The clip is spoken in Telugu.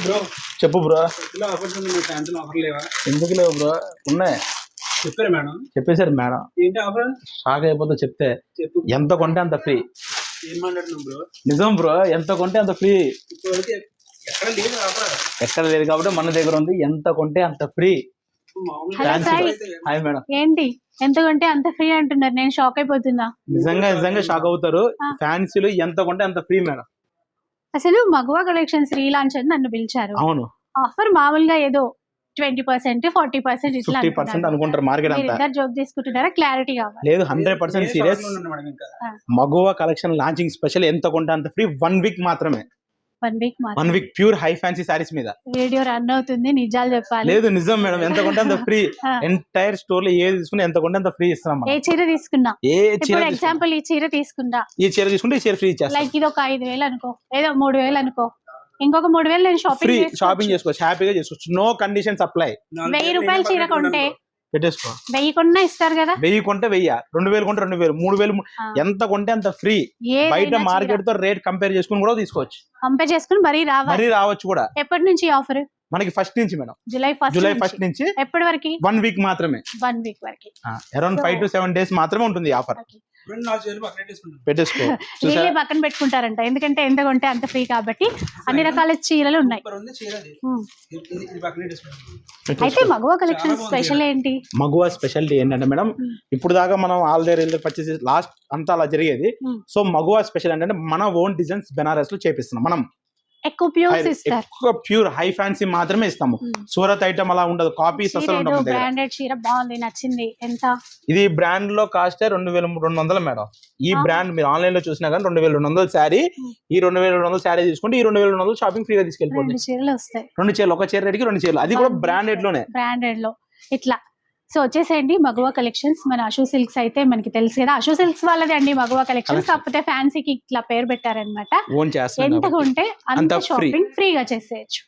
బ్రో చెప్పు బ్రో. ఆఫర్స్ ఉన్నాయి, సాయంత్రం ఆఫర్ లేవా? ఎందుకు లేవు బ్రో? ఉన్నాయి. చెప్పారు మేడం. చెప్పేశారు మేడం. ఏంటి ఆఫర్? షాక్ అయిపోతే చెప్తే. చెప్పు. ఎంత కొంటే అంత ఫ్రీ. ఏం మాట్లాడుతున్నావు బ్రో? నిజం బ్రో, ఎంత కొంటే అంత ఫ్రీ. ఇప్పటివరకు ఎక్కడ లేదు ఆఫర్. ఎక్కడ లేదు కాబట్టి మన దగ్గర ఉంది. ఎంత కొంటే అంత ఫ్రీ. Hi madam. ఏంటి ఎంత కొంటే అంత ఫ్రీ అంటున్నారు? నేను షాక్ అయిపోతున్నా. నిజంగా షాక్ అవుతారు. ఫ్యాన్సీలు ఎంత కొంటే అంత ఫ్రీ మేడం. అసలు మగువా కలెక్షన్స్ రీలాంచ్ అని నన్ను పిలిచారు. అవును. ఆఫర్ మామూలుగా ఏదో 20%, 40% ఇట్లా 50% అనుకుంటారు మార్కెట్ అంతా. జోక్ తీసుకుంటున్నారా? క్లారిటీ కావాలి. లేదు, 100% సీరియస్. మగువా కలెక్షన్ లాంచింగ్ స్పెషల్ ఎంత కొంటే అంత ఫ్రీ. 1 వీక్ మాత్రమే. 1 week pure high fancy sarees మీద. వీడియో రన్ అవుతుంది, నిజాలు చెప్పాలి. లేదు నిజం మేడం, ఎంత కొంటే అంత ఫ్రీ. ఎంటైర్ స్టోర్ లో ఏది తీసుకున్నా ఎంత కొంటే అంత ఫ్రీ ఇస్తున్నాం. ఏ చీర తీసుకున్నా, ఏ చీర ఎగ్జాంపుల్ ఈ చీర తీసుకుంటా, ఈ చీర తీసుకుంటే ఈ చీర ఫ్రీ ఇచ్చేస్తాం. లైక్ ఇది ఒక 5,000 అనుకో, ఏదో 3,000 అనుకో, ఇంకొక 3,000 నేను షాపింగ్ చేసుకోవచ్చు, హ్యాపీగా చేసుకోవచ్చు. No conditions apply. 1000 రూపాయల చీర కొంటే పెట్టేసుకో. 1000 కొన్నా ఇస్తారు కదా. 1000 కొంటే 1000, 2000 కొంటే 2000, 3000, ఎంత కొంటే అంత ఫ్రీ. బయట మార్కెట్ తో రేట్ కంపేర్ చేసుకుని కూడా తీసుకోవచ్చు. కంపేర్ చేసుకుని మరీ రావచ్చు కూడా. ఎప్పటి నుంచి ఆఫర్? మనకి ఫస్ట్ నుంచి మేడం, జూలై ఫస్ట్ నుంచి. ఎప్పటి వరకు? 1 వీక్ మాత్రమే. 1 వీక్ వరకు. అరౌండ్ 5 to 7 days మాత్రమే ఉంటుంది ఆఫర్. పెట్టేసుకో. పక్కన పెట్టుకుంటారంట, ఎందుకంటే ఎంత కొంటే అంత ఫ్రీ కాబట్టి. అన్ని రకాల చీరలు ఉన్నాయి. అయితే మగువా కలెక్షన్ స్పెషల్ ఏంటి? మగువా స్పెషాలిటీ ఏంటంటే మేడం, ఇప్పుడు దాకా మనం ఆల్ దేర్ పర్చేస్ లాస్ట్ అంతా అలా జరిగేది. సో మగువా స్పెషల్ ఏంటంటే మన ఓన్ డిజైన్స్ బెనారస్ లో చేపిస్తున్నాం. మనం ఎక్కువ ప్యూర్ హై ఫ్యాన్సీ మాత్రమే ఇస్తాము. సూరత్ ఐటమ్ అలా ఉండదు, కాపీస్ అసలు ఉండదు. బ్రాండెడ్ చీర బాగుంది, నచ్చింది. ఎంత? ఇది బ్రాండ్ లో కాస్ట్ 2200 మేడం. ఈ బ్రాండ్ మీరు ఆన్లైన్ లో చూసినా కానీ 2200 శారీ. ఈ 2200 శారీ తీసుకుంటే ఈ 2200 షాపింగ్ ఫ్రీగా తీసుకెళ్ళిపోతుంది. 2 చీరలు వస్తాయి. 2 చీరలు, ఒక చీర రేటుకి 2 చీరలు, అది కూడా బ్రాండెడ్ లోనే. బ్రాండెడ్ లో ఇట్లా. సో వచ్చేసేయండి మగువా కలెక్షన్స్. మన అశు సిల్క్స్ అయితే మనకి తెలుసు కదా, అశు సిల్క్స్ వాళ్ళది అండి మగువా కలెక్షన్స్. కాకపోతే ఫ్యాన్సీకి ఇట్లా పేరు పెట్టారనమాట. ఎంత ఉంటే అంత షాపింగ్ ఫ్రీగా చేసేయచ్చు.